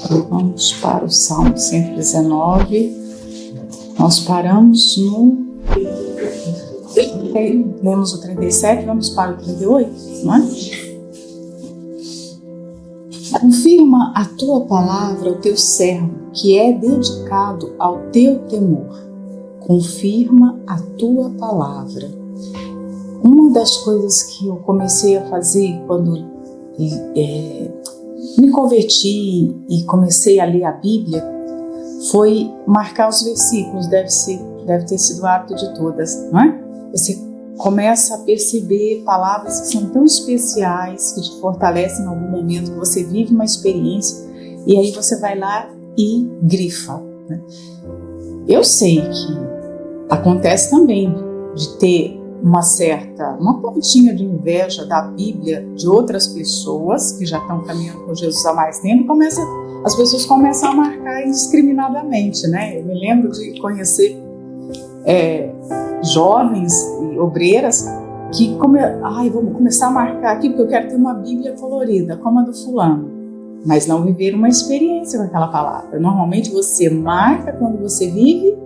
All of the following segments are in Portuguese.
Vamos para o Salmo 119. Nós paramos no... Lemos o 37, vamos para o 38, não é? Confirma a tua palavra ao teu servo, que é dedicado ao teu temor. Confirma a tua palavra. Uma das coisas que eu comecei a fazer quando me converti e comecei a ler a Bíblia foi marcar os versículos. Deve ter sido o hábito de todas, não é? Você começa a perceber palavras que são tão especiais, que te fortalecem em algum momento, que você vive uma experiência, e aí você vai lá e grifa, né? Eu sei que acontece também de ter uma pontinha de inveja da Bíblia de outras pessoas que já estão caminhando com Jesus há mais tempo, as pessoas começam a marcar indiscriminadamente, né? Eu me lembro de conhecer jovens e obreiras que vamos começar a marcar aqui porque eu quero ter uma Bíblia colorida, como a do fulano, mas não viver uma experiência com aquela palavra. Normalmente você marca quando você vive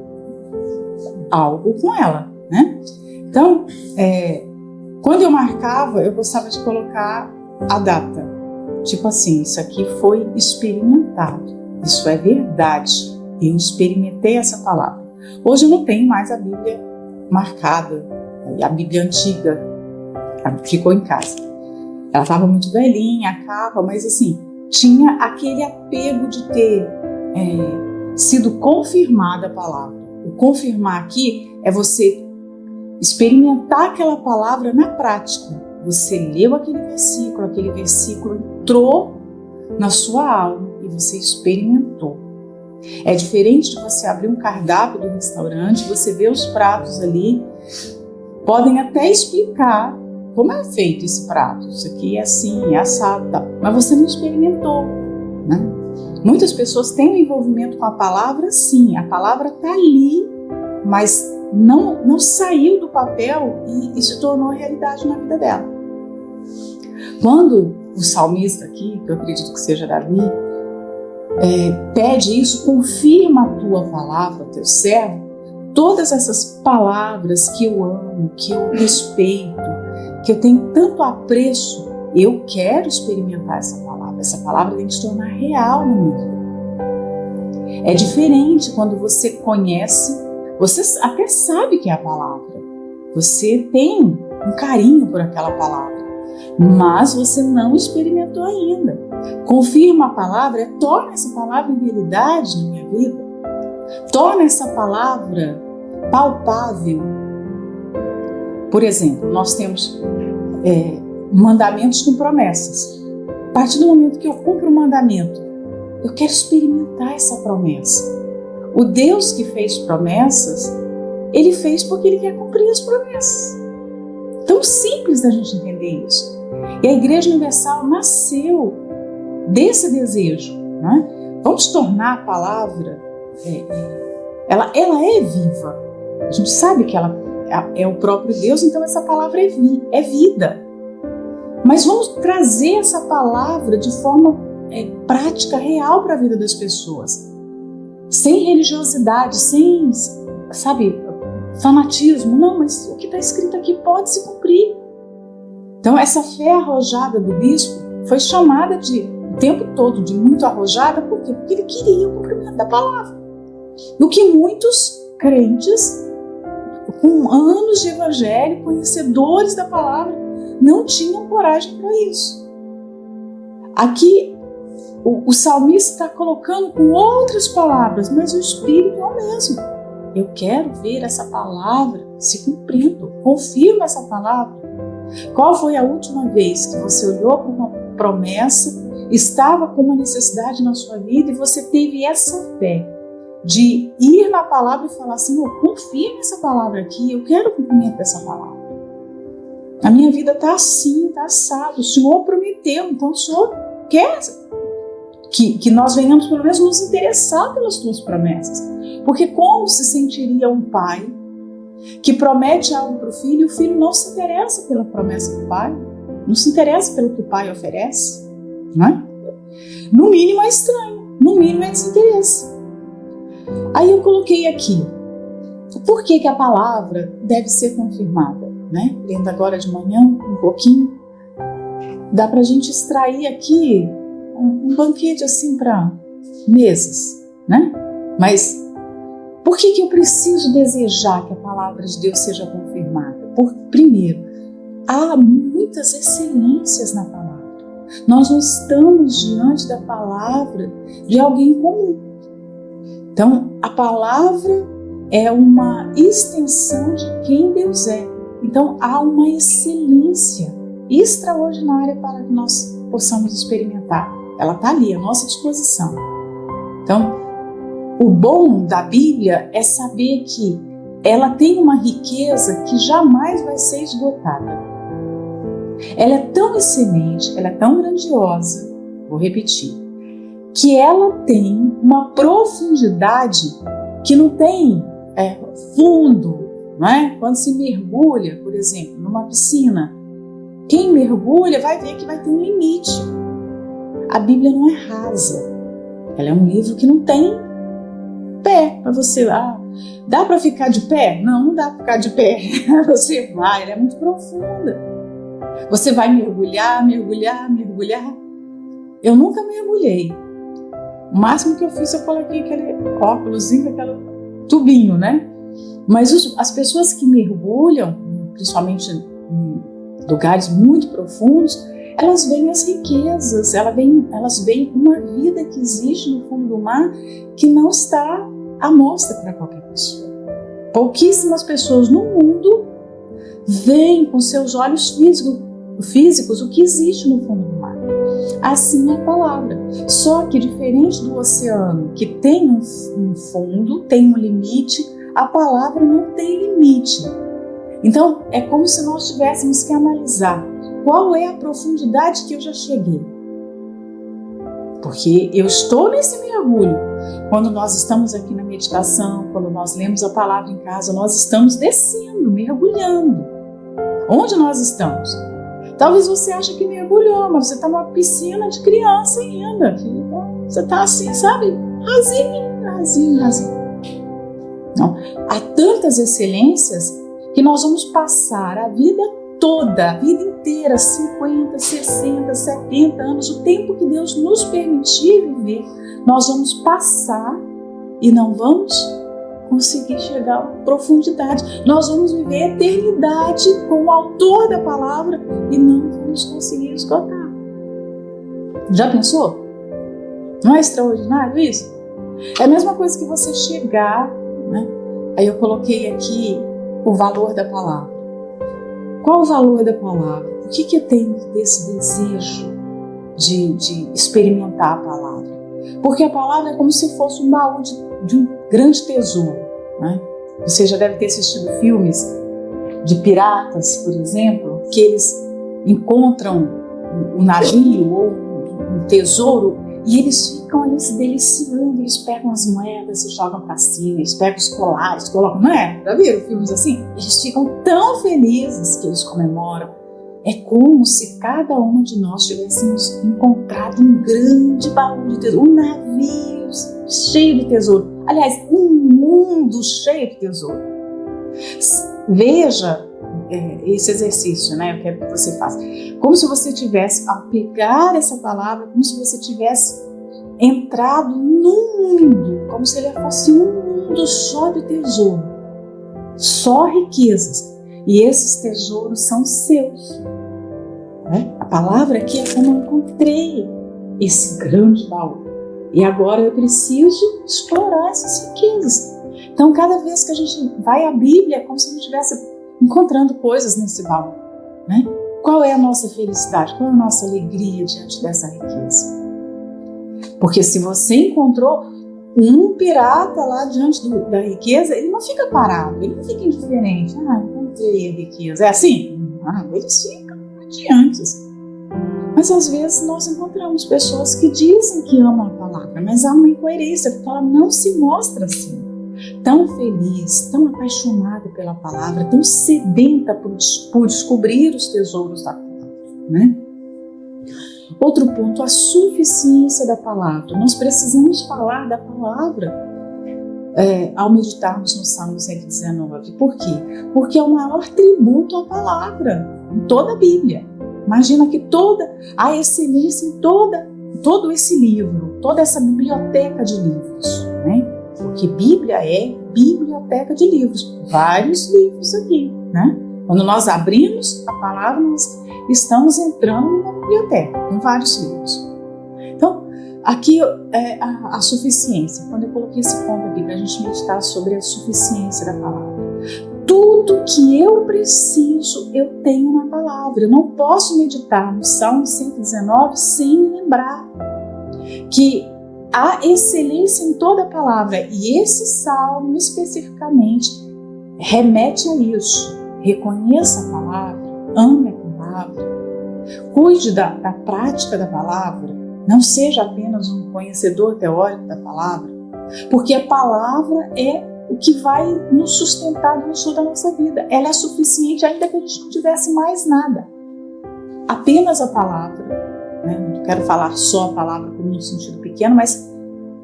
algo com ela, né? Então, quando eu marcava, eu gostava de colocar a data. Tipo assim, isso aqui foi experimentado, isso é verdade, eu experimentei essa palavra. Hoje eu não tenho mais a Bíblia marcada, a Bíblia antiga ficou em casa. Ela estava muito velhinha, a capa, mas assim, tinha aquele apego de ter sido confirmada a palavra. O confirmar aqui é você experimentar aquela palavra na prática. Você leu aquele versículo entrou na sua alma e você experimentou. É diferente de você abrir um cardápio do restaurante, você vê os pratos ali, podem até explicar como é feito esse prato. Isso aqui é assim, é assado, tá? Mas você não experimentou, né? Muitas pessoas têm um envolvimento com a palavra, sim, a palavra está ali, mas não saiu do papel e se tornou realidade na vida dela. Quando o salmista aqui, que eu acredito que seja Davi, pede isso, confirma a tua palavra, teu servo, todas essas palavras que eu amo, que eu respeito, que eu tenho tanto apreço, eu quero experimentar essa palavra tem que se tornar real na minha vida. É diferente quando você conhece, você até sabe que é a palavra, você tem um carinho por aquela palavra, mas você não experimentou ainda. Confirma a palavra, torna essa palavra em realidade na minha vida, torna essa palavra palpável. Por exemplo, nós temos mandamentos com promessas. A partir do momento que eu cumpro o mandamento, eu quero experimentar essa promessa. O Deus que fez promessas, Ele fez porque Ele quer cumprir as promessas. Tão simples da gente entender isso. E a Igreja Universal nasceu desse desejo, né? Vamos tornar a palavra, ela é viva. A gente sabe que ela é o próprio Deus, então essa palavra é vida. Mas vamos trazer essa palavra de forma prática, real para a vida das pessoas. Sem religiosidade, sem, fanatismo. Não, mas o que está escrito aqui pode se cumprir. Então essa fé arrojada do bispo foi chamada o tempo todo de muito arrojada, por quê? Porque ele queria o cumprimento da palavra. E o que muitos crentes, com anos de evangelho, conhecedores da palavra, não tinham coragem para isso. Aqui o salmista está colocando com outras palavras, mas o espírito é o mesmo. Eu quero ver essa palavra se cumprindo. Confirma essa palavra. Qual foi a última vez que você olhou para uma promessa, estava com uma necessidade na sua vida e você teve essa fé de ir na palavra e falar: Senhor, confirma essa palavra aqui, eu quero o cumprimento dessa palavra. A minha vida está assim, está assado, o Senhor prometeu, então o Senhor quer que nós venhamos pelo menos nos interessar pelas tuas promessas. Porque como se sentiria um pai que promete algo para o filho e o filho não se interessa pela promessa do pai, não se interessa pelo que o pai oferece, não é? No mínimo é estranho. no mínimo é desinteresse. Aí eu coloquei aqui, por que a palavra deve ser confirmada? Né? Lendo agora de manhã um pouquinho, dá para a gente extrair aqui um banquete assim para meses, né? Mas por que eu preciso desejar que a palavra de Deus seja confirmada? Primeiro, há muitas excelências na palavra. Nós não estamos diante da palavra de alguém comum. Então, a palavra é uma extensão de quem Deus é. Então, há uma excelência extraordinária para que nós possamos experimentar. Ela está ali, à nossa disposição. Então, o bom da Bíblia é saber que ela tem uma riqueza que jamais vai ser esgotada. Ela é tão excelente, ela é tão grandiosa, vou repetir, que ela tem uma profundidade que não tem fundo, não é? Quando se mergulha, por exemplo, numa piscina, quem mergulha vai ver que vai ter um limite. A Bíblia não é rasa, ela é um livro que não tem pé para você. Dá para ficar de pé? Não dá para ficar de pé. Você vai, ela é muito profunda. Você vai mergulhar. Eu nunca mergulhei. O máximo que eu fiz, eu coloquei aquele óculosinho, aquele tubinho, né? Mas as pessoas que mergulham, principalmente em lugares muito profundos, elas veem as riquezas, elas veem uma vida que existe no fundo do mar que não está à mostra para qualquer pessoa. Pouquíssimas pessoas no mundo veem com seus olhos físicos o que existe no fundo do mar. Assim é a palavra. Só que diferente do oceano, que tem um fundo, tem um limite, a palavra não tem limite. Então, é como se nós tivéssemos que analisar qual é a profundidade que eu já cheguei. Porque eu estou nesse mergulho. Quando nós estamos aqui na meditação, quando nós lemos a palavra em casa, nós estamos descendo, mergulhando. Onde nós estamos? Talvez você ache que mergulhou, mas você está numa piscina de criança ainda. Você está assim, sabe? Rasinho. Não. Há tantas excelências que nós vamos passar a vida toda, a vida inteira, 50, 60, 70 anos, o tempo que Deus nos permitir viver, nós vamos passar e não vamos conseguir chegar à profundidade. Nós vamos viver a eternidade com o autor da palavra e não vamos conseguir esgotar. Já pensou? Não é extraordinário isso? É a mesma coisa que você chegar, né? Aí eu coloquei aqui o valor da palavra. Qual o valor da palavra? Por que eu tenho esse desejo de experimentar a palavra? Porque a palavra é como se fosse um baú de um grande tesouro, né? Você já deve ter assistido filmes de piratas, por exemplo, que eles encontram um navio ou um tesouro e eles ficam ali se deliciando, eles pegam as moedas e jogam para cima, eles pegam os colares, colocam, não é? Já viram filmes assim? Eles ficam tão felizes que eles comemoram. É como se cada uma de nós tivéssemos encontrado um grande baú de tesouro, um navio cheio de tesouro. Aliás, um mundo cheio de tesouro. Veja esse exercício, né? Eu quero que você faça. Como se você tivesse, ao pegar essa palavra, como se você tivesse entrado num mundo, como se ele fosse um mundo só de tesouro, só riquezas. E esses tesouros são seus. Né? A palavra aqui é como eu encontrei esse grande baú. E agora eu preciso explorar essas riquezas. Então, cada vez que a gente vai à Bíblia, é como se a gente estivesse encontrando coisas nesse baú. Né? Qual é a nossa felicidade? Qual é a nossa alegria diante dessa riqueza? Porque se você encontrou um pirata lá diante da riqueza, ele não fica parado, ele não fica indiferente. Encontrei a riqueza. É assim? Eles ficam radiantes. Mas às vezes nós encontramos pessoas que dizem que amam a palavra, mas há uma incoerência, porque ela não se mostra assim. Tão feliz, tão apaixonada pela palavra, tão sedenta por descobrir os tesouros da palavra, né? Outro ponto, a suficiência da palavra. Nós precisamos falar da palavra ao meditarmos no Salmo 119. Por quê? Porque é o maior tributo à palavra em toda a Bíblia. Imagina que toda a excelência em todo esse livro, toda essa biblioteca de livros, né? Porque Bíblia é biblioteca de livros, vários livros aqui, né? Quando nós abrimos a palavra, nós estamos entrando numa biblioteca, com vários livros. Então, aqui é a suficiência. Quando eu coloquei esse ponto aqui para a gente meditar sobre a suficiência da palavra. Tudo que eu preciso, eu tenho na palavra. Eu não posso meditar no Salmo 119 sem me lembrar que há excelência em toda a palavra. E esse salmo, especificamente, remete a isso. Reconheça a palavra, ame a palavra, cuide da prática da palavra, não seja apenas um conhecedor teórico da palavra, porque a palavra é o que vai nos sustentar durante da nossa vida. Ela é suficiente ainda que a gente não tivesse mais nada. Apenas a palavra, né? Não quero falar só a palavra como no sentido pequeno, mas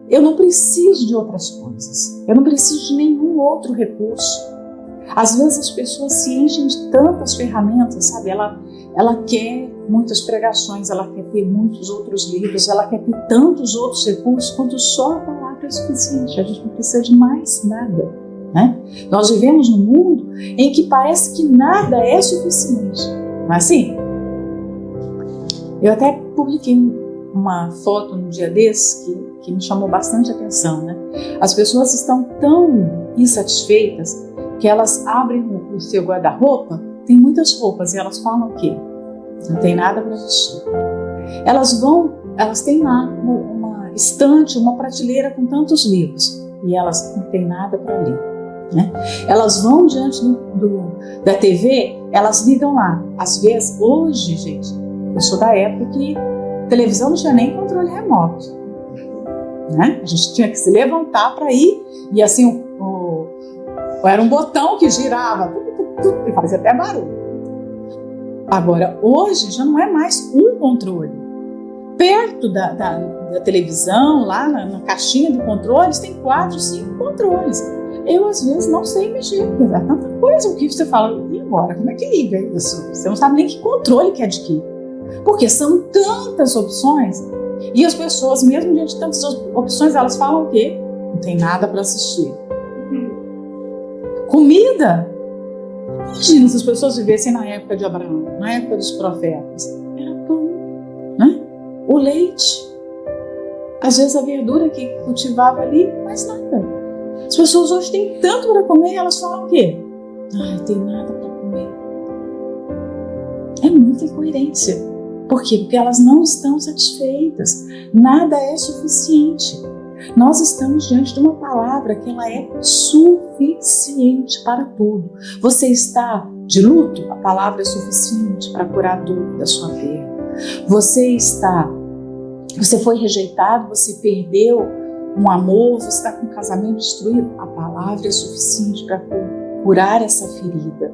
eu não preciso de outras coisas. Eu não preciso de nenhum outro recurso. Às vezes as pessoas se enchem de tantas ferramentas, sabe? Ela quer muitas pregações, ela quer ter muitos outros livros, ela quer ter tantos outros recursos, quanto só a palavra é suficiente. A gente não precisa de mais nada, né? Nós vivemos num mundo em que parece que nada é suficiente. Mas sim, eu até publiquei uma foto no dia desse que me chamou bastante atenção, né? As pessoas estão tão insatisfeitas que elas abrem o seu guarda-roupa, tem muitas roupas, e elas falam o quê? Não tem nada para vestir. Elas têm lá uma estante, uma prateleira com tantos livros, e elas não têm nada para ler, né? Elas vão diante da TV, elas ligam lá. Às vezes, hoje, gente, eu sou da época que televisão não tinha nem controle remoto, né? A gente tinha que se levantar para ir, e assim, era um botão que girava e fazia até barulho. Agora, hoje já não é mais um controle. Perto da televisão, lá na caixinha de controles, tem 4, 5 controles. Eu, às vezes, não sei mexer, porque é tanta coisa. O que você fala, e agora? Como é que liga isso? Você não sabe nem que controle que é de quê. Porque são tantas opções. E as pessoas, mesmo diante de tantas opções, elas falam o quê? Não tem nada para assistir. Comida. Imagina se as pessoas vivessem na época de Abraão, na época dos profetas. Era pão, né? O leite. Às vezes a verdura que cultivava ali, mais nada. As pessoas hoje têm tanto para comer, elas falam o quê? Ai, tem nada para comer. É muita incoerência. Por quê? Porque elas não estão satisfeitas. Nada é suficiente. Nós estamos diante de uma palavra que ela é suficiente para tudo. Você está de luto? A palavra é suficiente para curar a dor da sua perda. Você foi rejeitado, você perdeu um amor, você está com um casamento destruído? A palavra é suficiente para curar essa ferida,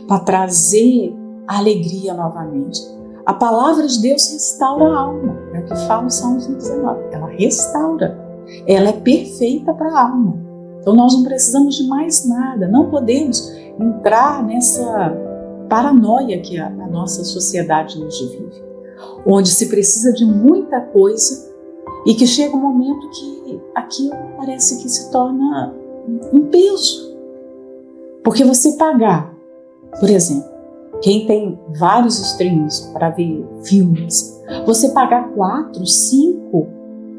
para trazer a alegria novamente. A palavra de Deus restaura a alma. É o que fala o Salmo 119. Ela restaura. Ela é perfeita para a alma. Então nós não precisamos de mais nada. Não podemos entrar nessa paranoia que a nossa sociedade hoje vive, onde se precisa de muita coisa e que chega um momento que aquilo parece que se torna um peso. Porque você pagar, por exemplo, quem tem vários streams para ver filmes, você pagar 4, 5,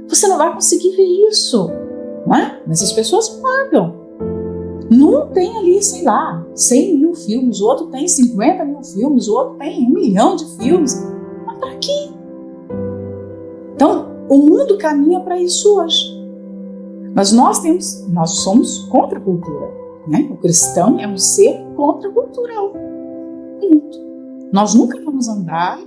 você não vai conseguir ver isso, não é? Mas as pessoas pagam. Não tem ali, sei lá, 100 mil filmes, o outro tem 50 mil filmes, o outro tem 1 milhão de filmes. Mas para quê? Então, o mundo caminha para isso hoje. Mas nós somos contra a cultura, né? O cristão é um ser contracultural. Nós nunca vamos andar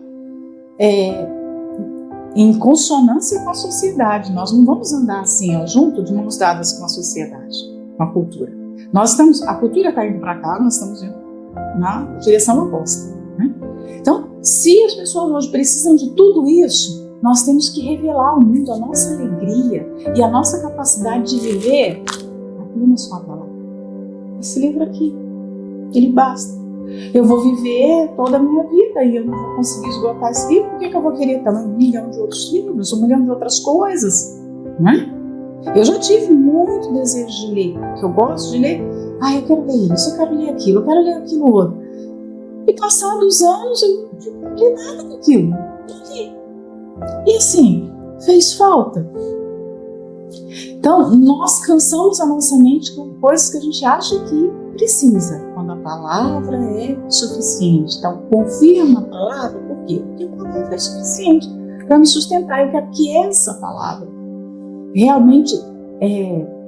em consonância com a sociedade. Nós não vamos andar assim, junto, de mãos dadas com a sociedade, com a cultura. A cultura está indo para cá, nós estamos indo na direção oposta, né? Então, se as pessoas hoje precisam de tudo isso, nós temos que revelar ao mundo a nossa alegria e a nossa capacidade de viver apenas com a palavra. Esse livro aqui, ele basta. Eu vou viver toda a minha vida e eu não vou conseguir esgotar esse livro. Por que eu vou querer também 1 milhão de outros livros, 1 milhão de outras coisas? Né? Eu já tive muito desejo de ler, que eu gosto de ler. Eu quero ler isso, eu quero ler aquilo, eu quero ler aquilo outro. E passados os anos, eu não li nada daquilo. Não li. E assim, fez falta. Então, nós cansamos a nossa mente com coisas que a gente acha que precisa, quando a palavra é suficiente. Então, confirma a palavra, por quê? Porque a palavra é suficiente para me sustentar. Eu quero que essa palavra realmente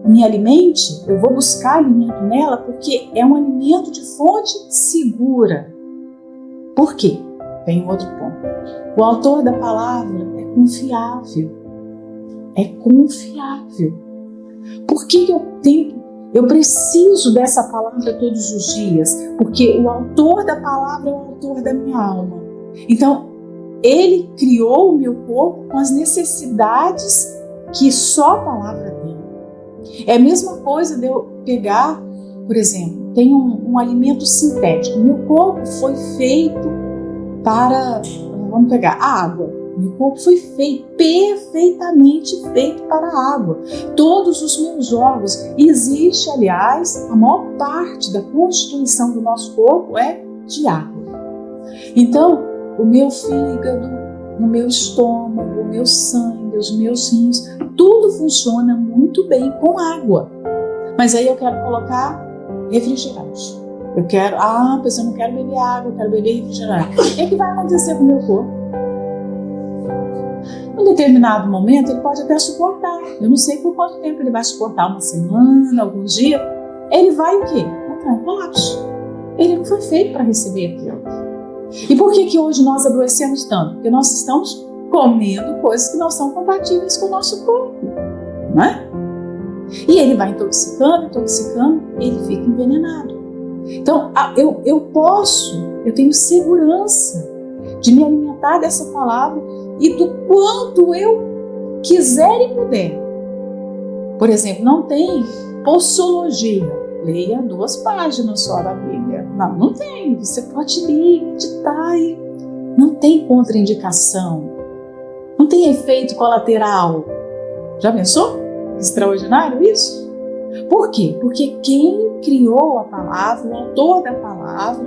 me alimente. Eu vou buscar alimento nela, porque é um alimento de fonte segura. Por quê? Tem outro ponto. O autor da palavra é confiável. É confiável. Por que eu preciso dessa palavra todos os dias? Porque o autor da palavra é o autor da minha alma. Então, ele criou o meu corpo com as necessidades que só a palavra tem. É a mesma coisa de eu pegar, por exemplo, tem um alimento sintético. Meu corpo foi feito para, vamos pegar a água. Meu corpo foi perfeitamente feito para a água. Todos os meus órgãos, existe, aliás, a maior parte da constituição do nosso corpo é de água. Então, o meu fígado, o meu estômago, o meu sangue, os meus rins, tudo funciona muito bem com água. Mas aí eu quero colocar refrigerante. Pois eu não quero beber água, eu quero beber refrigerante. O que vai acontecer com o meu corpo? Em um determinado momento, ele pode até suportar. Eu não sei por quanto tempo ele vai suportar, uma semana, alguns dias. Ele vai o quê? Entrar em colapso. Ele não foi feito para receber aquilo. E por que hoje nós adoecemos tanto? Porque nós estamos comendo coisas que não são compatíveis com o nosso corpo. Não é? E ele vai intoxicando, ele fica envenenado. Então, eu tenho segurança de me alimentar dessa palavra e do quanto eu quiser e puder. Por exemplo, não tem possologia. Leia 2 páginas só da Bíblia. Não tem. Você pode ler, meditar e não tem contraindicação. Não tem efeito colateral. Já pensou? Extraordinário isso? Por quê? Porque quem criou a palavra, o autor da palavra,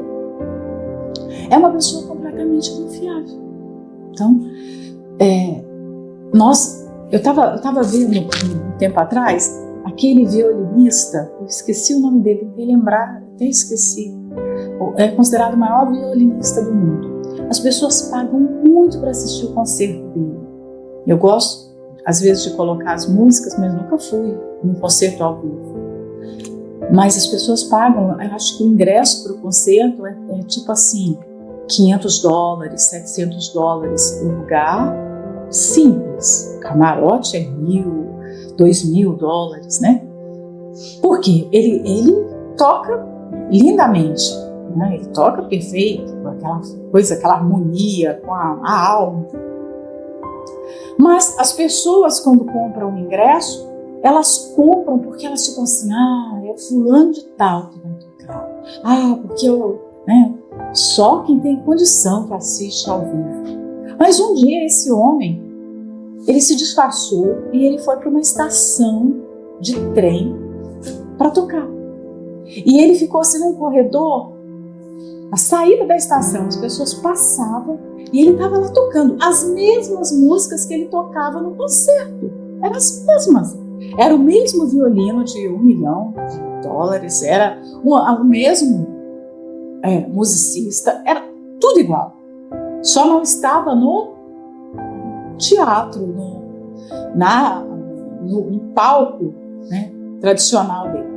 é uma pessoa completamente confiável. Então, eu estava vendo um tempo atrás aquele violinista, eu esqueci o nome dele, tentei lembrar, até esqueci. É considerado o maior violinista do mundo. As pessoas pagam muito para assistir o concerto dele. Eu gosto, às vezes, de colocar as músicas, mas nunca fui num concerto ao vivo. Mas as pessoas pagam, eu acho que o ingresso para o concerto é tipo assim, $500, $700, um lugar simples. Camarote é $1.000, $2.000, né? Porque ele toca lindamente, né? Ele toca perfeito, com aquela coisa, aquela harmonia com a alma. Mas as pessoas, quando compram o ingresso, elas compram porque elas ficam assim, é o fulano de tal que vai tocar. Porque só quem tem condição que assiste ao vivo. Mas um dia esse homem, ele se disfarçou e ele foi para uma estação de trem para tocar. E ele ficou assim num corredor, a saída da estação, as pessoas passavam e ele estava lá tocando as mesmas músicas que ele tocava no concerto. Eram as mesmas. Era o mesmo violino de $1 milhão, era o mesmo musicista, era tudo igual. Só não estava no teatro, no palco, né, tradicional dele.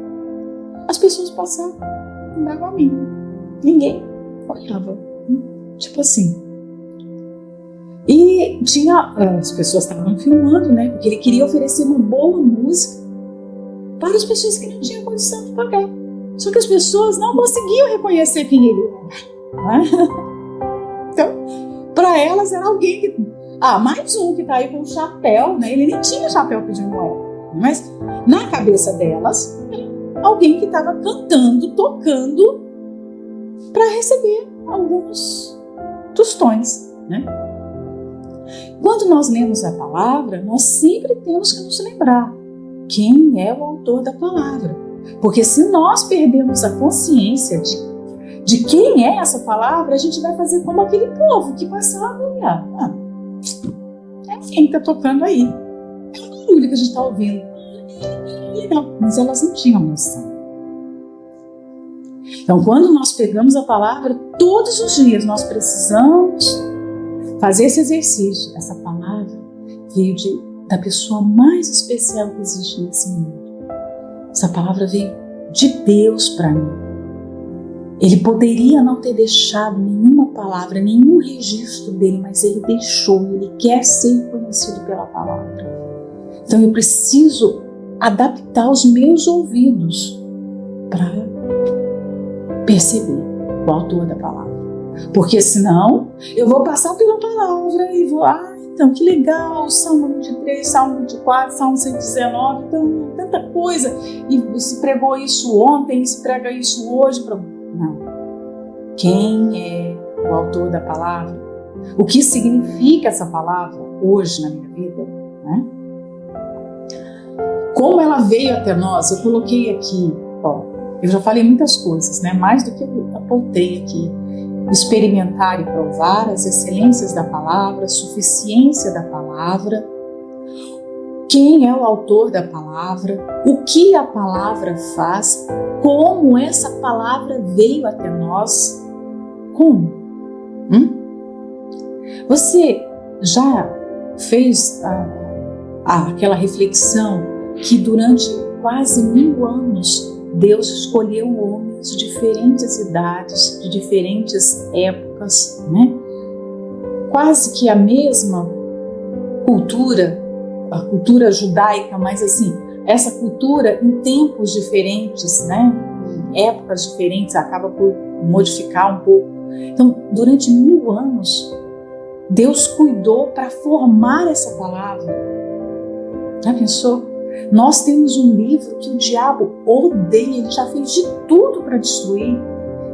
As pessoas passavam, não davam a mínima. Ninguém olhava. Tipo assim. E as pessoas estavam filmando, né? Porque ele queria oferecer uma boa música para as pessoas que não tinham condição de pagar. Só que as pessoas não conseguiam reconhecer quem ele era. Né? Então, para elas era alguém que... mais um que está aí com um chapéu, né? Ele nem tinha chapéu pedindo moeda. Mas na cabeça delas, era alguém que estava cantando, tocando para receber alguns tostões, né? Quando nós lemos a palavra, nós sempre temos que nos lembrar quem é o autor da palavra. Porque se nós perdemos a consciência de quem é essa palavra, a gente vai fazer como aquele povo que passava e é quem está tocando aí. É o barulho que a gente está ouvindo. Legal, mas elas não tinham noção. Então, quando nós pegamos a palavra, todos os dias nós precisamos fazer esse exercício. Essa palavra veio da pessoa mais especial que existe nesse mundo. Essa palavra veio de Deus para mim. Ele poderia não ter deixado nenhuma palavra, nenhum registro dele, mas ele deixou, ele quer ser conhecido pela palavra. Então eu preciso adaptar os meus ouvidos para perceber o autor da palavra. Porque senão eu vou passar pela palavra e vou, então que legal, Salmo 23, Salmo 24, Salmo 119, então, tanta coisa. E se pregou isso ontem, se prega isso hoje. Não. Quem é o autor da palavra? O que significa essa palavra hoje na minha vida? Né? Como ela veio até nós? Eu coloquei aqui, eu já falei muitas coisas, né? Mais do que eu apontei aqui. Experimentar e provar as excelências da palavra, a suficiência da palavra, quem é o autor da palavra, o que a palavra faz, como essa palavra veio até nós. Como? Você já fez aquela reflexão que durante quase 1000 anos Deus escolheu homens de diferentes idades, de diferentes épocas, né? Quase que a mesma cultura, a cultura judaica, mas assim, essa cultura em tempos diferentes, né? Em épocas diferentes, acaba por modificar um pouco. Então, durante 1000 anos, Deus cuidou para formar essa palavra. Já pensou? Nós temos um livro que o diabo odeia, ele já fez de tudo para destruir,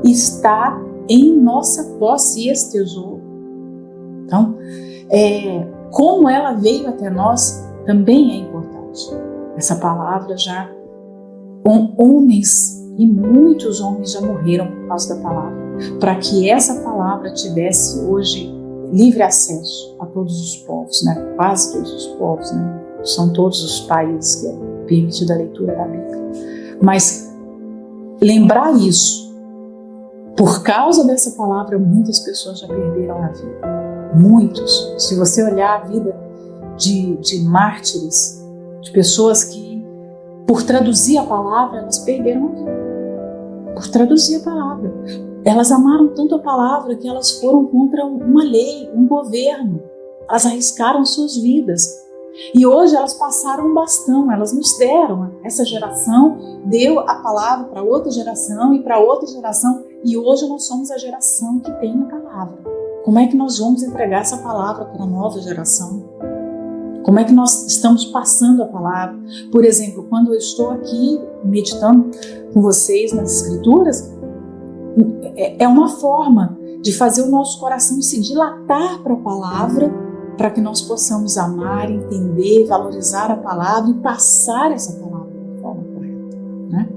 e está em nossa posse esse tesouro. Então, como ela veio até nós também é importante. Essa palavra já, homens e muitos homens já morreram por causa da palavra, para que essa palavra tivesse hoje livre acesso a todos os povos, né? Quase todos os povos, né? São todos os países que é permitida a leitura da Bíblia. Mas lembrar isso, por causa dessa palavra, muitas pessoas já perderam a vida. Muitos. Se você olhar a vida de mártires, de pessoas que, por traduzir a palavra, elas perderam a vida. Por traduzir a palavra. Elas amaram tanto a palavra que elas foram contra uma lei, um governo. Elas arriscaram suas vidas. E hoje elas passaram um bastão, elas nos deram, essa geração deu a palavra para outra geração e para outra geração, e hoje nós somos a geração que tem a palavra. Como é que nós vamos entregar essa palavra para a nova geração? Como é que nós estamos passando a palavra? Por exemplo, quando eu estou aqui meditando com vocês nas escrituras, é uma forma de fazer o nosso coração se dilatar para a palavra, para que nós possamos amar, entender, valorizar a palavra e passar essa palavra de forma correta, né?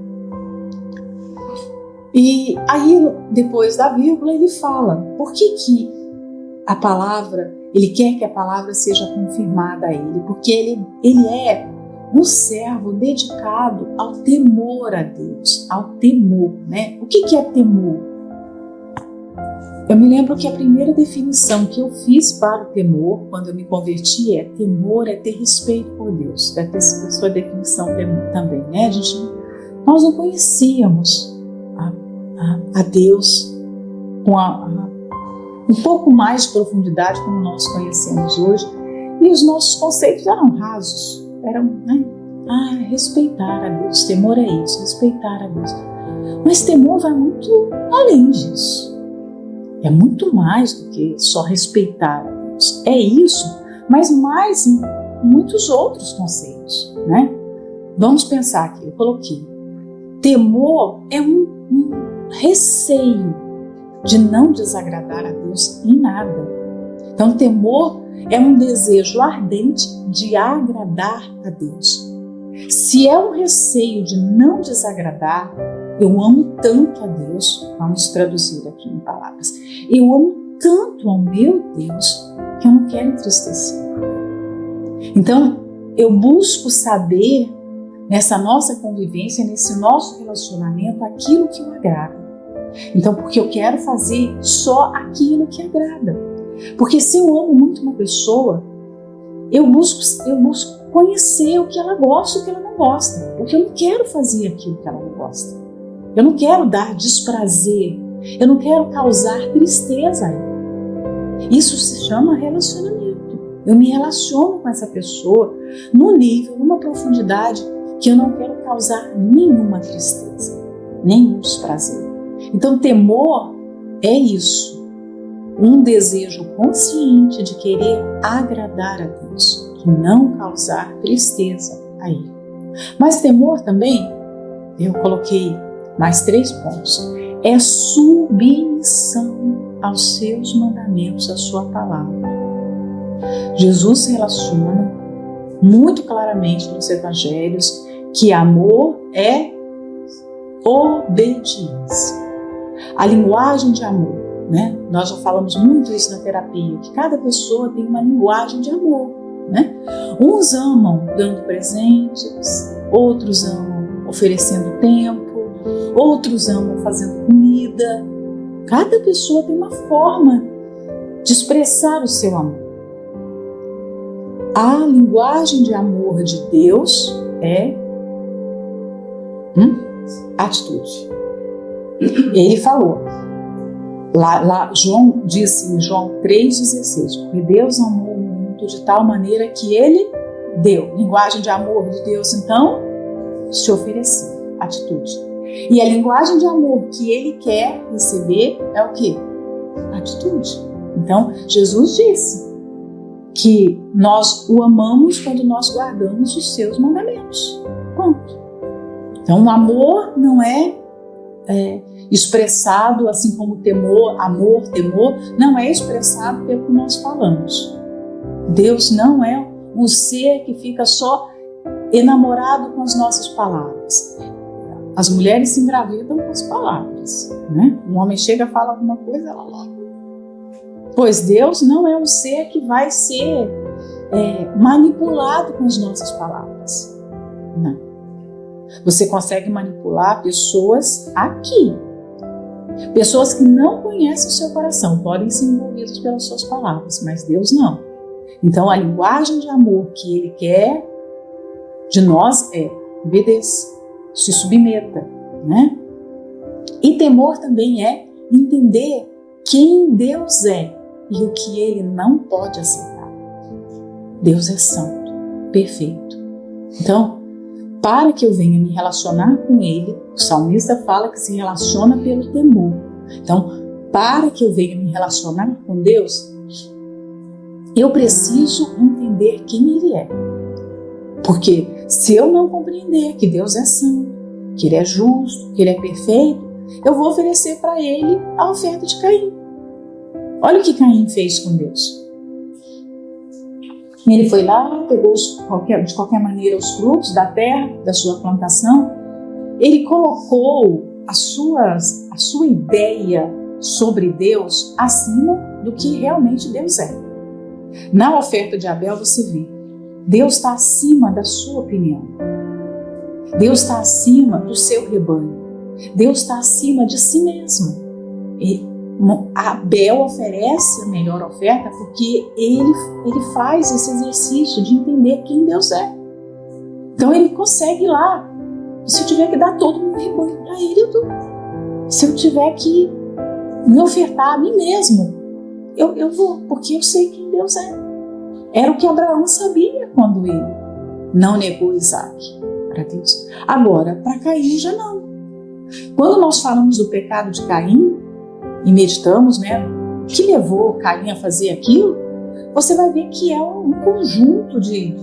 E aí, depois da vírgula, ele fala, por que a palavra, ele quer que a palavra seja confirmada a ele? Porque ele é um servo dedicado ao temor a Deus, ao temor, né? O que é temor? Eu me lembro que a primeira definição que eu fiz para o temor, quando eu me converti, temor é ter respeito por Deus. Deve ter sido a sua definição também, né? Nós não conhecíamos a Deus com um pouco mais de profundidade como nós conhecemos hoje, e os nossos conceitos eram rasos, eram, né? Respeitar a Deus, temor é isso, respeitar a Deus. Mas temor vai muito além disso. É muito mais do que só respeitar a Deus. É isso, mas mais muitos outros conceitos, né? Vamos pensar aqui, eu coloquei. Temor é um receio de não desagradar a Deus em nada. Então, temor é um desejo ardente de agradar a Deus. Se é um receio de não desagradar, eu amo tanto a Deus, vamos traduzir aqui em palavras, eu amo tanto ao meu Deus que eu não quero entristecer. Então, eu busco saber nessa nossa convivência, nesse nosso relacionamento, aquilo que o agrada. Então, porque eu quero fazer só aquilo que agrada. Porque se eu amo muito uma pessoa, eu busco conhecer o que ela gosta e o que ela não gosta. Porque eu não quero fazer aquilo que ela não gosta. Eu não quero dar desprazer. Eu não quero causar tristeza a ela. Isso se chama relacionamento. Eu me relaciono com essa pessoa num nível, numa profundidade que eu não quero causar nenhuma tristeza, nenhum desprazer. Então, temor é isso. Um desejo consciente de querer agradar a Deus, de não causar tristeza a Ele. Mas temor também, eu coloquei mais 3 pontos, é submissão aos seus mandamentos, à sua palavra. Jesus se relaciona muito claramente nos evangelhos que amor é obediência. A linguagem de amor, né? Nós já falamos muito isso na terapia, que cada pessoa tem uma linguagem de amor, né? Uns amam dando presentes, outros amam oferecendo tempo, outros amam fazendo comida. Cada pessoa tem uma forma de expressar o seu amor. A linguagem de amor de Deus é atitude. Ele falou, lá João disse em João 3,16, porque Deus amou o mundo de tal maneira que Ele deu. Linguagem de amor de Deus, então, se oferecer, atitude. E a linguagem de amor que Ele quer receber é o quê? Atitude. Então, Jesus disse que nós o amamos quando nós guardamos os seus mandamentos. Ponto. Então, o amor não é expressado assim como temor, amor, temor, não é expressado pelo que nós falamos. Deus não é um ser que fica só enamorado com as nossas palavras. As mulheres se engravidam com as palavras, né? Um homem chega, fala alguma coisa, ela logo. Pois Deus não é um ser que vai ser manipulado com as nossas palavras. Não. Você consegue manipular pessoas aqui. Pessoas que não conhecem o seu coração podem ser envolvidas pelas suas palavras, mas Deus não. Então a linguagem de amor que Ele quer de nós é obedeça, se submeta, né? E temor também é entender quem Deus é e o que Ele não pode aceitar. Deus é santo, perfeito. Então, para que eu venha me relacionar com Ele, o salmista fala que se relaciona pelo temor. Então, para que eu venha me relacionar com Deus, eu preciso entender quem Ele é. Porque se eu não compreender que Deus é santo, que Ele é justo, que Ele é perfeito, eu vou oferecer para Ele a oferta de Caim. Olha o que Caim fez com Deus. Ele foi lá, pegou de qualquer maneira os frutos da terra, da sua plantação. Ele colocou a sua ideia sobre Deus acima do que realmente Deus é. Na oferta de Abel você vê, Deus está acima da sua opinião. Deus está acima do seu rebanho. Deus está acima de si mesmo. Abel oferece a melhor oferta porque ele faz esse exercício de entender quem Deus é. Então ele consegue ir lá. Se eu tiver que dar todo o meu rebanho para Ele, eu dou. Se eu tiver que me ofertar a mim mesmo, eu vou, porque eu sei quem Deus é. Era o que Abraão sabia quando ele não negou Isaac para Deus. Agora, para Caim já não. Quando nós falamos do pecado de Caim, e meditamos, né, que levou Caim a fazer aquilo, você vai ver que é um conjunto de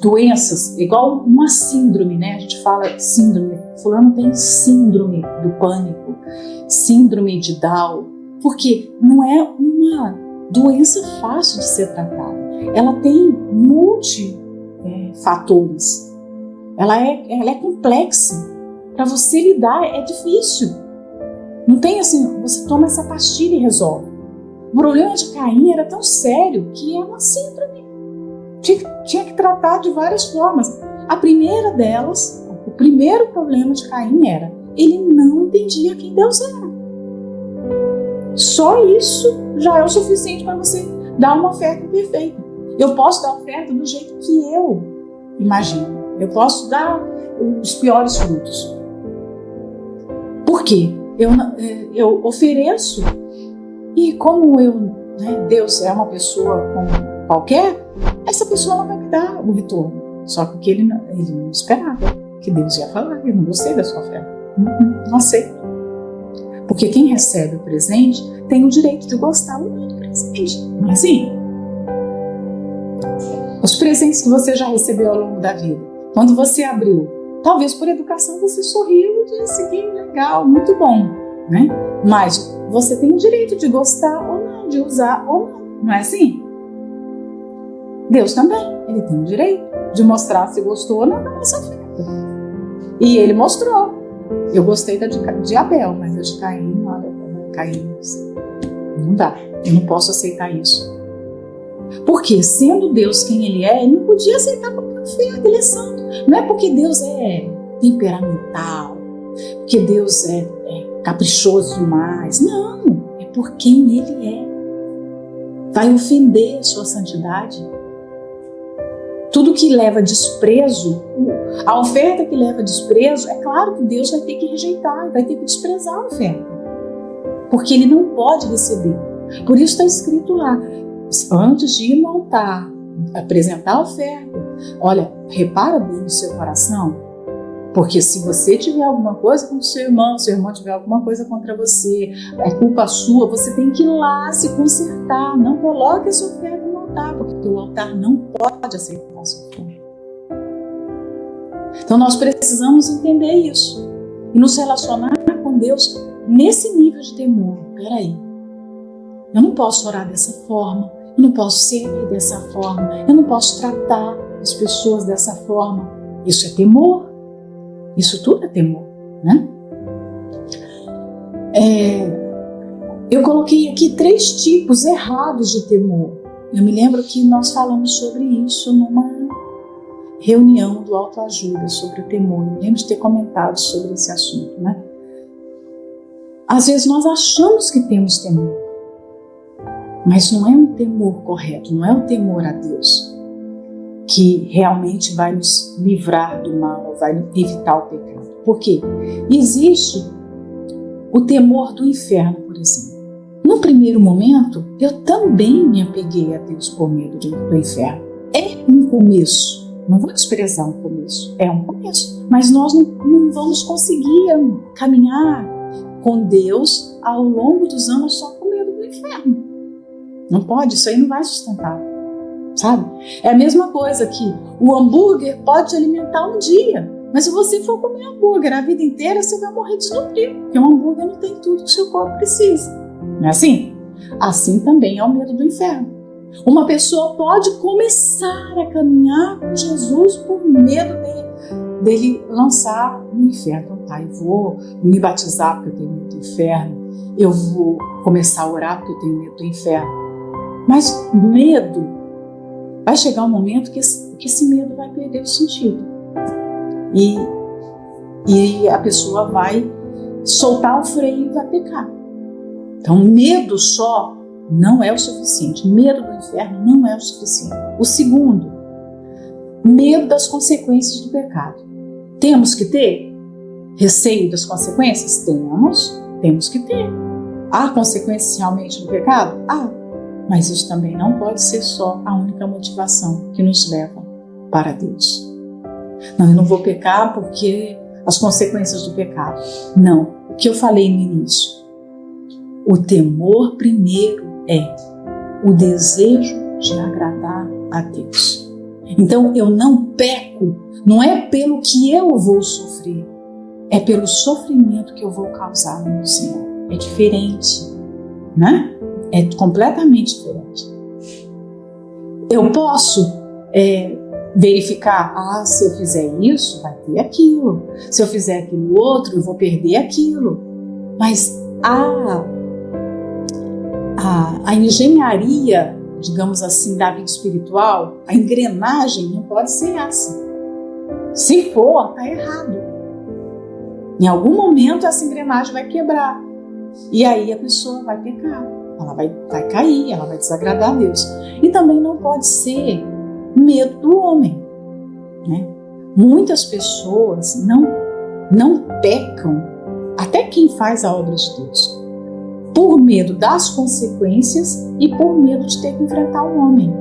doenças, igual uma síndrome, né? A gente fala síndrome, fulano tem síndrome do pânico, síndrome de Down, porque não é uma doença fácil de ser tratada. Ela tem multifatores. Ela é complexa. Para você lidar é difícil. Não tem assim, você toma essa pastilha e resolve. O problema de Caim era tão sério que é uma síndrome. Tinha que tratar de várias formas. A primeira delas, o primeiro problema de Caim era, ele não entendia quem Deus era. Só isso já é o suficiente para você dar uma oferta perfeita. Eu posso dar a oferta do jeito que eu imagino. Eu posso dar os piores frutos. Por quê? Eu ofereço e como Deus é uma pessoa como qualquer, essa pessoa não vai me dar o retorno. Só que ele não esperava que Deus ia falar. Eu não gostei da sua oferta. Não aceito. Porque quem recebe o presente tem o direito de gostar ou não do presente. Não é assim? Os presentes que você já recebeu ao longo da vida, quando você abriu, talvez por educação você sorriu e disse que legal, muito bom, né? Mas você tem o direito de gostar ou não, de usar ou não. Não é assim? Deus também, ele tem o direito de mostrar se gostou ou não da nossa oferta. E ele mostrou. Eu gostei da de Abel, mas a de Caim, olha, Caim, não dá. Eu não posso aceitar isso. Porque, sendo Deus quem ele não podia aceitar qualquer oferta, ele é santo. Não é porque Deus é temperamental, porque Deus é caprichoso demais. Não, é por quem ele é. Vai ofender a sua santidade. Tudo que leva desprezo, a oferta que leva desprezo, é claro que Deus vai ter que rejeitar, vai ter que desprezar a oferta. Porque ele não pode receber. Por isso está escrito lá, antes de ir no altar, apresentar a oferta, olha, repara bem no seu coração, porque se você tiver alguma coisa contra o seu irmão tiver alguma coisa contra você, é culpa sua, você tem que ir lá se consertar, não coloque a sua oferta no altar, porque o altar não pode aceitar a sua oferta. Então nós precisamos entender isso e nos relacionar com Deus nesse nível de temor. Peraí, eu não posso orar dessa forma, eu não posso servir dessa forma, eu não posso tratar as pessoas dessa forma. Isso é temor. Isso tudo é temor, né? Eu coloquei aqui 3 tipos errados de temor. Eu me lembro que nós falamos sobre isso numa reunião do autoajuda, sobre o temor. Eu me lembro de ter comentado sobre esse assunto, né? Às vezes nós achamos que temos temor, mas não é um temor correto, não é o temor a Deus que realmente vai nos livrar do mal, vai evitar o pecado. Por quê? Existe o temor do inferno, por exemplo. No primeiro momento, eu também me apeguei a Deus por medo do inferno. É um começo, não vou desprezar um começo, é um começo. Mas nós não vamos conseguir caminhar com Deus ao longo dos anos só com medo do inferno. Não pode, isso aí não vai sustentar. Sabe? É a mesma coisa que o hambúrguer pode te alimentar um dia, mas se você for comer hambúrguer a vida inteira, você vai morrer desnutrido, porque um hambúrguer não tem tudo que o seu corpo precisa. Não é assim? Assim também é o medo do inferno. Uma pessoa pode começar a caminhar com Jesus por medo dele lançar no inferno. Então, tá, eu vou me batizar porque eu tenho medo do inferno, eu vou começar a orar porque eu tenho medo do inferno. Mas medo, vai chegar um momento que esse medo vai perder o sentido. E a pessoa vai soltar o freio e vai pecar. Então, medo só não é o suficiente. Medo do inferno não é o suficiente. O segundo, medo das consequências do pecado. Temos que ter receio das consequências? Temos que ter. Há consequências realmente do pecado? Mas isso também não pode ser só a única motivação que nos leva para Deus. Não, eu não vou pecar porque as consequências do pecado. Não, o que eu falei no início. O temor primeiro é o desejo de agradar a Deus. Então eu não peco, não é pelo que eu vou sofrer, é pelo sofrimento que eu vou causar no meu Senhor. É diferente, né? É completamente diferente. Eu posso verificar, se eu fizer isso, vai ter aquilo. Se eu fizer aquilo outro, eu vou perder aquilo. Mas a engenharia, digamos assim, da vida espiritual, a engrenagem não pode ser essa. Se for, está errado. Em algum momento essa engrenagem vai quebrar. E aí a pessoa vai pecar. Ela vai cair, ela vai desagradar a Deus. E também não pode ser medo do homem, né? Muitas pessoas não pecam, até quem faz a obra de Deus, por medo das consequências e por medo de ter que enfrentar um homem,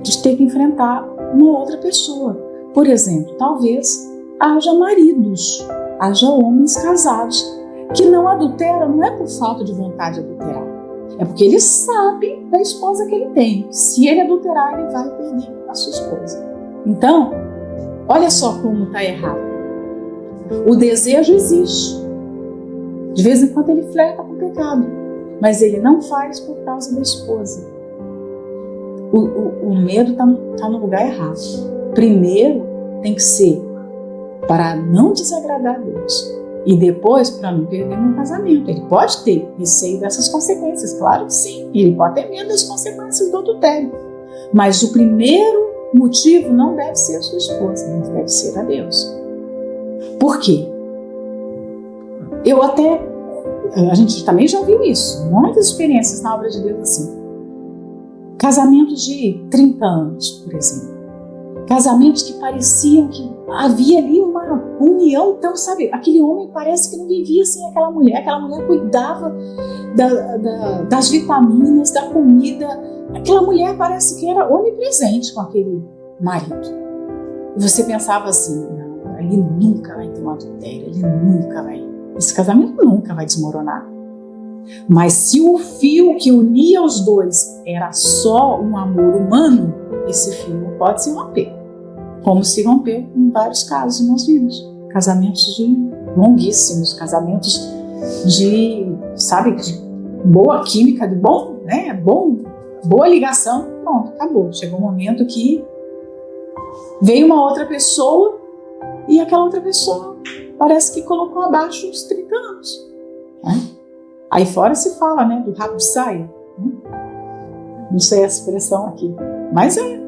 de ter que enfrentar uma outra pessoa. Por exemplo, talvez haja maridos, haja homens casados que não adulteram, não é por falta de vontade de adulterar, é porque ele sabe da esposa que ele tem. Se ele adulterar, ele vai perder a sua esposa. Então, olha só como está errado. O desejo existe. De vez em quando ele flerta com o pecado, mas ele não faz por causa da esposa. O medo está no lugar errado. Primeiro tem que ser para não desagradar a Deus. E depois, para não perder meu casamento. Ele pode ter receio dessas consequências, claro que sim. Ele pode ter medo das consequências do adultério. Mas o primeiro motivo não deve ser a sua esposa, mas deve ser a Deus. Por quê? A gente também já viu isso. Muitas experiências na obra de Deus assim. Casamentos de 30 anos, por exemplo. Casamentos que pareciam que havia ali uma união, então, sabe, aquele homem parece que não vivia sem aquela mulher cuidava das vitaminas, da comida, aquela mulher parece que era onipresente com aquele marido. E você pensava assim, não, ele nunca vai ter um adultério, esse casamento nunca vai desmoronar. Mas se o fio que unia os dois era só um amor humano, esse fio pode se romper. Como se rompeu em vários casos nós vimos. Casamentos longuíssimos, casamentos de boa química, de boa ligação. Pronto, acabou. Chegou um momento que veio uma outra pessoa e aquela outra pessoa parece que colocou abaixo os 30 anos. Né? Aí fora se fala, né, do rabo de saia. Não sei a expressão aqui, mas é.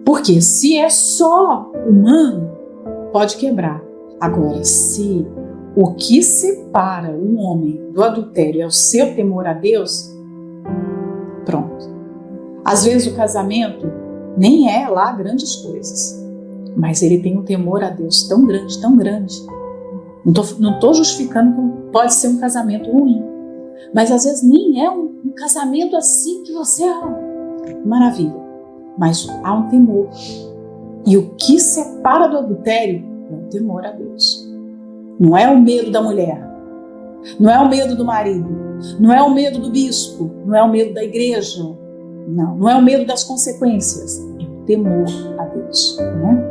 Porque se é só humano, pode quebrar. Agora, se o que separa um homem do adultério é o seu temor a Deus, pronto. Às vezes o casamento nem é lá grandes coisas, mas ele tem um temor a Deus tão grande, tão grande. Não estou justificando que pode ser um casamento ruim, mas às vezes nem é um casamento assim que você maravilha. Mas há um temor. E o que separa do adultério é o temor a Deus. Não é o medo da mulher. Não é o medo do marido. Não é o medo do bispo. Não é o medo da igreja. Não é o medo das consequências. É o temor a Deus. Né?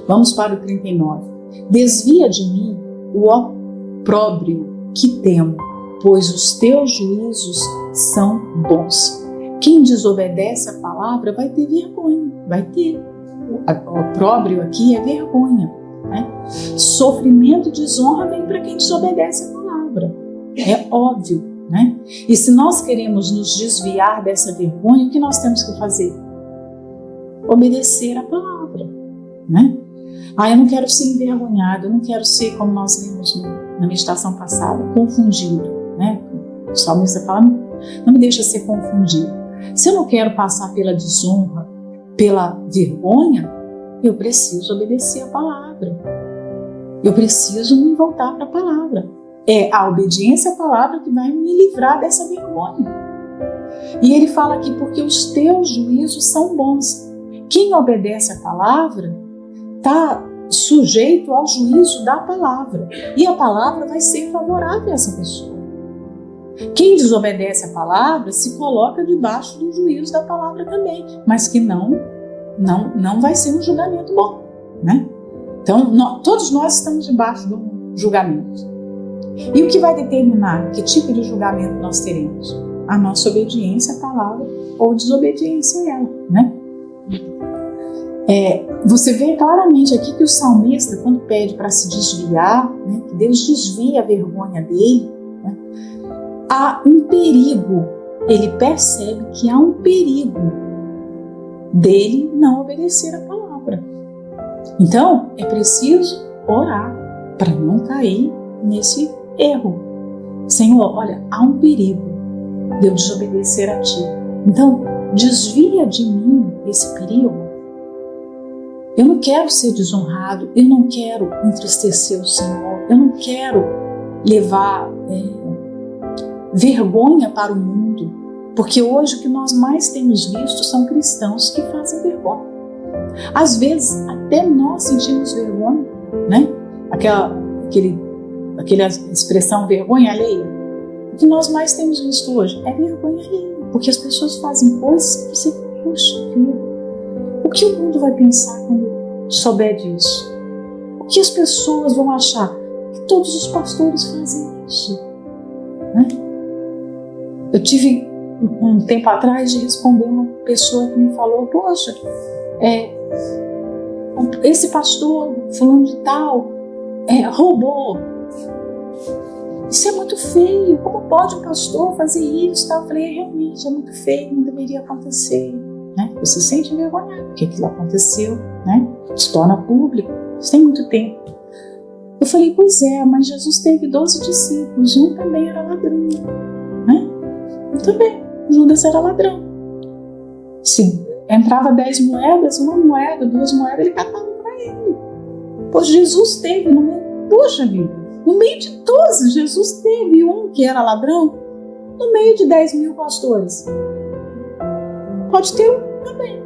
Vamos para o 39. Desvia de mim o opróbrio que temo, pois os teus juízos são bons. Quem desobedece a palavra vai ter vergonha, vai ter. O opróbrio aqui é vergonha. Né? Sofrimento e desonra vem para quem desobedece a palavra. É óbvio. Né? E se nós queremos nos desviar dessa vergonha, o que nós temos que fazer? Obedecer a palavra. Né? Eu não quero ser envergonhado, eu não quero ser, como nós vimos na meditação passada, confundido. Né? O salmista fala, não me deixa ser confundido. Se eu não quero passar pela desonra, pela vergonha, eu preciso obedecer a palavra. Eu preciso me voltar para a palavra. É a obediência à palavra que vai me livrar dessa vergonha. E ele fala aqui, porque os teus juízos são bons. Quem obedece a palavra está sujeito ao juízo da palavra. E a palavra vai ser favorável a essa pessoa. Quem desobedece a palavra se coloca debaixo do juízo da palavra também, mas que não vai ser um julgamento bom, né? Então, todos nós estamos debaixo de um julgamento. E o que vai determinar que tipo de julgamento nós teremos? A nossa obediência à palavra ou desobediência a ela, né? Você vê claramente aqui que o salmista, quando pede para se desviar, né, que Deus desvie a vergonha dele, né, há um perigo. Ele percebe que há um perigo dele não obedecer a palavra. Então, é preciso orar para não cair nesse erro. Senhor, olha, há um perigo de eu desobedecer a Ti. Então, desvia de mim esse perigo. Eu não quero ser desonrado, eu não quero entristecer o Senhor, eu não quero levar vergonha para o mundo, porque hoje o que nós mais temos visto são cristãos que fazem vergonha. Às vezes até nós sentimos vergonha, né? Aquela expressão vergonha alheia. O que nós mais temos visto hoje é vergonha alheia, porque as pessoas fazem coisas que você, puxa vida, o que o mundo vai pensar quando souber disso? O que as pessoas vão achar? Que todos os pastores fazem isso, né? Eu tive um tempo atrás de responder uma pessoa que me falou, poxa, esse pastor fulano de tal roubou. Isso é muito feio, como pode um pastor fazer isso? Eu falei, realmente é muito feio, não deveria acontecer, né? Você se sente envergonhado porque aquilo aconteceu, né? Se torna público, isso tem muito tempo. Eu falei, pois é, mas Jesus teve 12 discípulos e um também era ladrão, né? Também, Judas era ladrão. Se entrava 10 moedas, 1 moeda, 2 moedas, ele catava para ele. Pois Jesus teve no meio, poxa vida, no meio de 12, Jesus teve um que era ladrão, no meio de 10 mil pastores. Pode ter um também,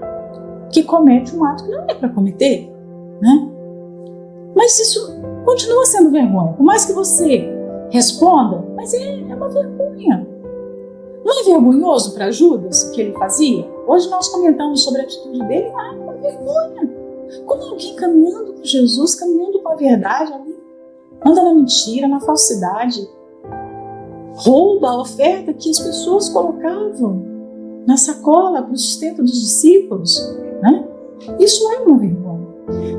que comete um ato que não é para cometer, né? Mas isso continua sendo vergonha. Por mais que você responda, mas é uma vergonha. Não é vergonhoso para Judas o que ele fazia? Hoje nós comentamos sobre a atitude dele, é uma vergonha. Como alguém caminhando com Jesus, caminhando com a verdade, alguém anda na mentira, na falsidade, rouba a oferta que as pessoas colocavam na sacola para o sustento dos discípulos, né? Isso é uma vergonha.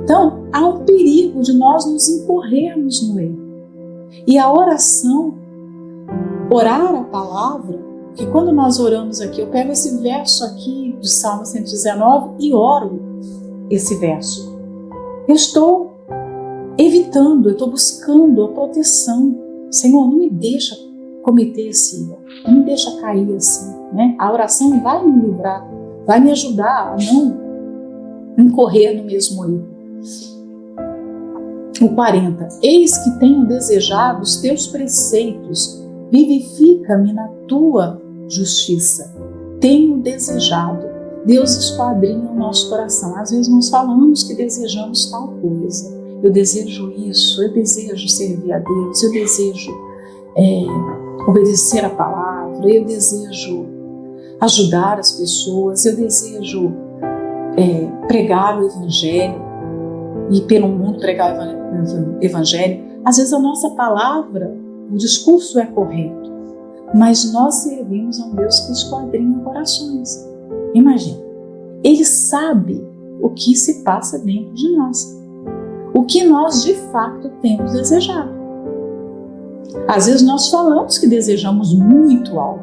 Então, há um perigo de nós nos incorrermos no erro. E a oração, orar a palavra, que quando nós oramos aqui, eu pego esse verso aqui do Salmo 119 e oro esse verso. Eu estou evitando, eu estou buscando a proteção. Senhor, não me deixa cometer esse erro, não me deixa cair assim, né? A oração vai me livrar, vai me ajudar a não incorrer no mesmo erro. O 40. Eis que tenho desejado os teus preceitos, vivifica-me na tua justiça. Tenho desejado. Deus esquadrinha o nosso coração. Às vezes nós falamos que desejamos tal coisa. Eu desejo isso, eu desejo servir a Deus, eu desejo obedecer a palavra, eu desejo ajudar as pessoas, eu desejo pregar o Evangelho e pelo mundo pregar o Evangelho. Às vezes a nossa palavra, o discurso é correto, mas nós servimos a um Deus que esquadrinha corações. Imagina, Ele sabe o que se passa dentro de nós, o que nós de fato temos desejado. Às vezes nós falamos que desejamos muito algo,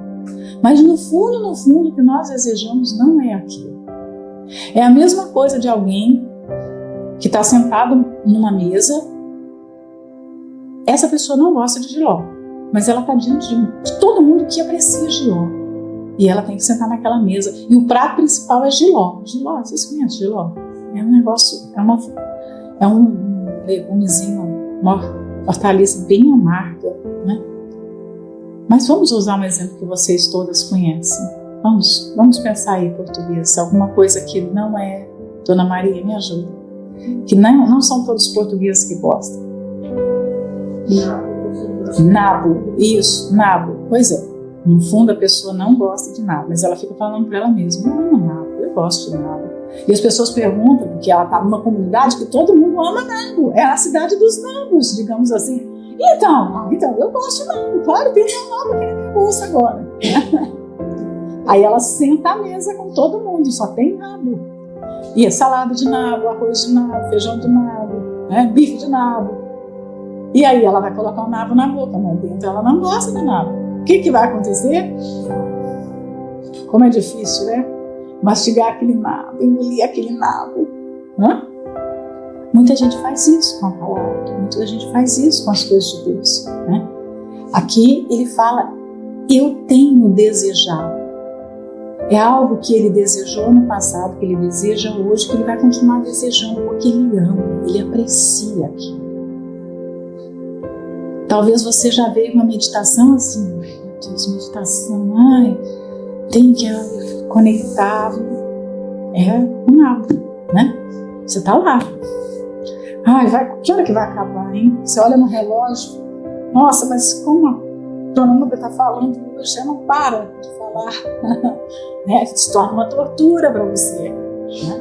mas no fundo, o que nós desejamos não é aquilo. É a mesma coisa de alguém que está sentado numa mesa. Essa pessoa não gosta de jiló, mas ela está diante de todo mundo que aprecia jiló. E ela tem que sentar naquela mesa. E o prato principal é jiló. Jiló, vocês conhecem jiló? É um negócio, é um legumezinho, uma hortaliça bem amarga, né? Mas vamos usar um exemplo que vocês todas conhecem. Vamos pensar aí em português. Alguma coisa que não é... Dona Maria, me ajuda. que não são todos portugueses que gostam. Nabo, isso, nabo. Pois é, no fundo a pessoa não gosta de nabo, mas ela fica falando para ela mesma, eu amo nabo, eu gosto de nabo. E as pessoas perguntam, porque ela está numa comunidade que todo mundo ama nabo, é a cidade dos nabos, digamos assim. Então eu gosto de nabo, claro, tem um nabo aqui na minha bolsa agora. Aí ela senta à mesa com todo mundo, só tem nabo. E é salada de nabo, arroz de nabo, feijão de nabo, né? Bife de nabo. E aí ela vai colocar o nabo na boca, mas dentro ela não gosta do nabo. O que vai acontecer? Como é difícil, né? Mastigar aquele nabo, engolir aquele nabo. Muita gente faz isso com a palavra, muita gente faz isso com as coisas de Deus, né? Aqui ele fala, eu tenho desejado. É algo que ele desejou no passado, que ele deseja hoje, que ele vai continuar desejando, porque ele ama, ele aprecia aquilo. Talvez você já veio uma meditação assim, meu Deus, meditação, tem que conectar, um nabo, né? Você tá lá. Que hora que vai acabar, hein? Você olha no relógio, nossa, mas como a Dona Nubia está falando, você não para de falar, né? Se torna uma tortura para você, né?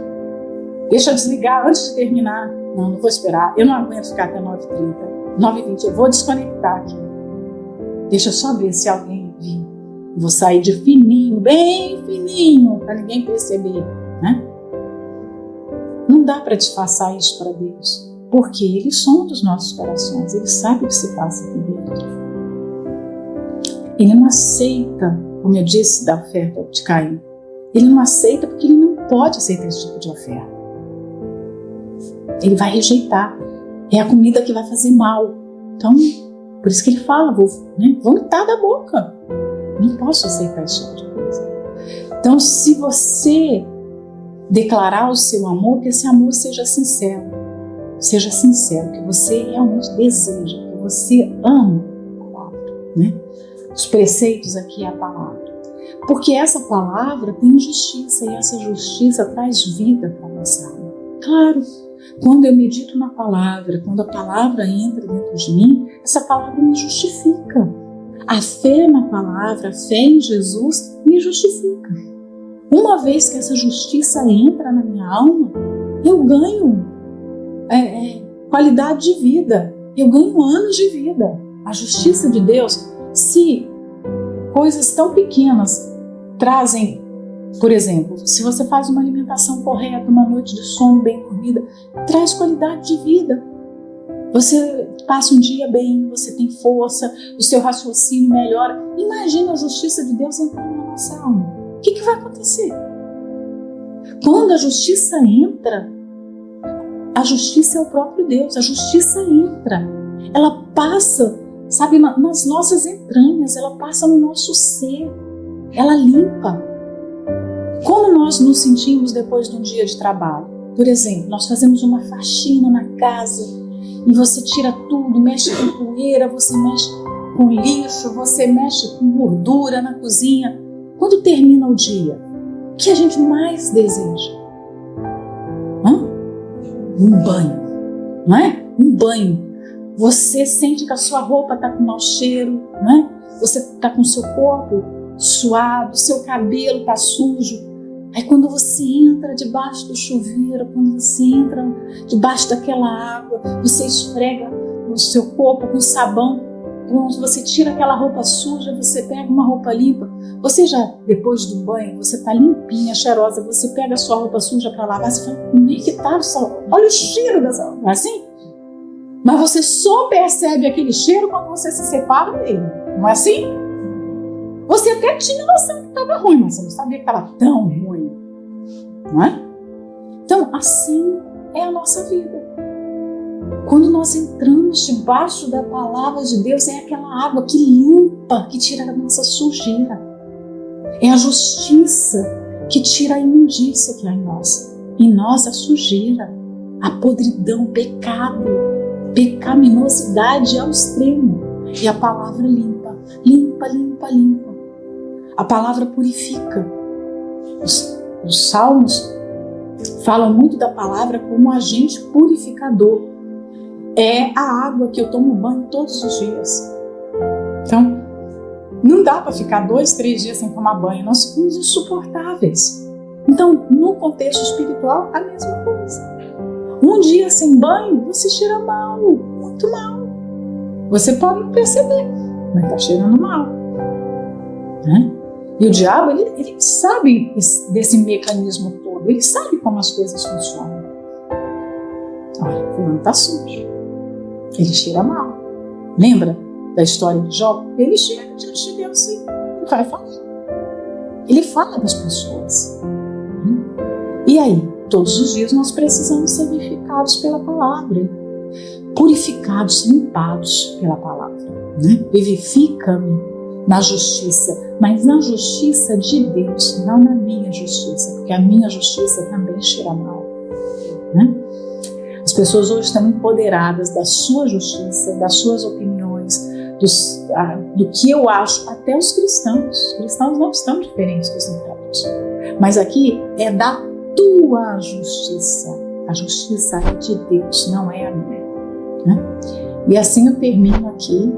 Deixa eu desligar antes de terminar. Não vou esperar, eu não aguento ficar até 9h30, 9h20, eu vou desconectar aqui. Deixa eu só ver se alguém vir. Vou sair de fininho, bem fininho, para ninguém perceber, né? Não dá para disfarçar isso para Deus, porque Ele sonda os nossos corações, Ele sabe o que se passa aqui dentro. Ele não aceita, como eu disse, da oferta de Caim. Ele não aceita porque ele não pode aceitar esse tipo de oferta. Ele vai rejeitar. É a comida que vai fazer mal. Então, por isso que ele fala, vou vomitar da boca. Não posso aceitar esse tipo de coisa. Então, se você declarar o seu amor, que esse amor seja sincero. Seja sincero, que você realmente deseja, que você ama a palavra, né? Os preceitos aqui é a palavra. Porque essa palavra tem justiça e essa justiça traz vida para a nossa alma. Claro, quando eu medito na palavra, quando a palavra entra dentro de mim, essa palavra me justifica. A fé na palavra, a fé em Jesus me justifica. Uma vez que essa justiça entra na minha alma, eu ganho qualidade de vida, eu ganho anos de vida. A justiça de Deus, se coisas tão pequenas trazem, por exemplo, se você faz uma alimentação correta, uma noite de sono bem dormida, traz qualidade de vida. Você passa um dia bem, você tem força, o seu raciocínio melhora. Imagina a justiça de Deus entrando na nossa alma. O que vai acontecer? Quando a justiça entra, a justiça é o próprio Deus, a justiça entra, ela passa, sabe, nas nossas entranhas, ela passa no nosso ser, ela limpa. Como nós nos sentimos depois de um dia de trabalho? Por exemplo, nós fazemos uma faxina na casa e você tira tudo, mexe com poeira, você mexe com lixo, você mexe com gordura na cozinha. Quando termina o dia, o que a gente mais deseja? Um banho, não é? Um banho. Você sente que a sua roupa está com mau cheiro, não é? Você está com o seu corpo suado, seu cabelo está sujo. Aí quando você entra debaixo do chuveiro, quando você entra debaixo daquela água, você esfrega o seu corpo com sabão, pronto, você tira aquela roupa suja, você pega uma roupa limpa. Você já, depois do banho, você está limpinha, cheirosa, você pega a sua roupa suja para lavar, você fala, como é que tá? Olha o cheiro dessa roupa, não é assim? Mas você só percebe aquele cheiro quando você se separa dele, não é assim? Você até tinha noção que estava ruim, mas você não sabia que estava tão ruim, não é? Então, assim é a nossa vida. Quando nós entramos debaixo da palavra de Deus, é aquela água que limpa, que tira a nossa sujeira. É a justiça que tira a imundícia que há em nós. Em nós a sujeira, a podridão, o pecado, pecaminosidade ao extremo. E a palavra limpa, limpa, limpa, limpa. A palavra purifica. Os salmos falam muito da palavra como agente purificador. É a água que eu tomo banho todos os dias. Então, não dá para ficar 2, 3 dias sem tomar banho. Nós ficamos insuportáveis. Então, no contexto espiritual, a mesma coisa. Um dia sem banho, você cheira mal, muito mal. Você pode não perceber, mas está cheirando mal. Né? E o diabo, ele sabe desse mecanismo todo. Ele sabe como as coisas funcionam. Olha, fulano está sujo. Ele cheira mal. Lembra da história de Jó? Ele chega diante de Deus e vai falar. Ele fala das pessoas. E aí, todos os dias nós precisamos ser vivificados pela palavra. Purificados, limpados pela palavra. Né? Vivifica-me na justiça, mas na justiça de Deus, não na minha justiça, porque a minha justiça também cheira mal. Né? As pessoas hoje estão empoderadas da sua justiça, das suas opiniões, do que eu acho, até os cristãos. Os cristãos não estão diferentes dos incrédulos. Mas aqui é da tua justiça. A justiça é de Deus, não é a minha. Né? E assim eu termino aqui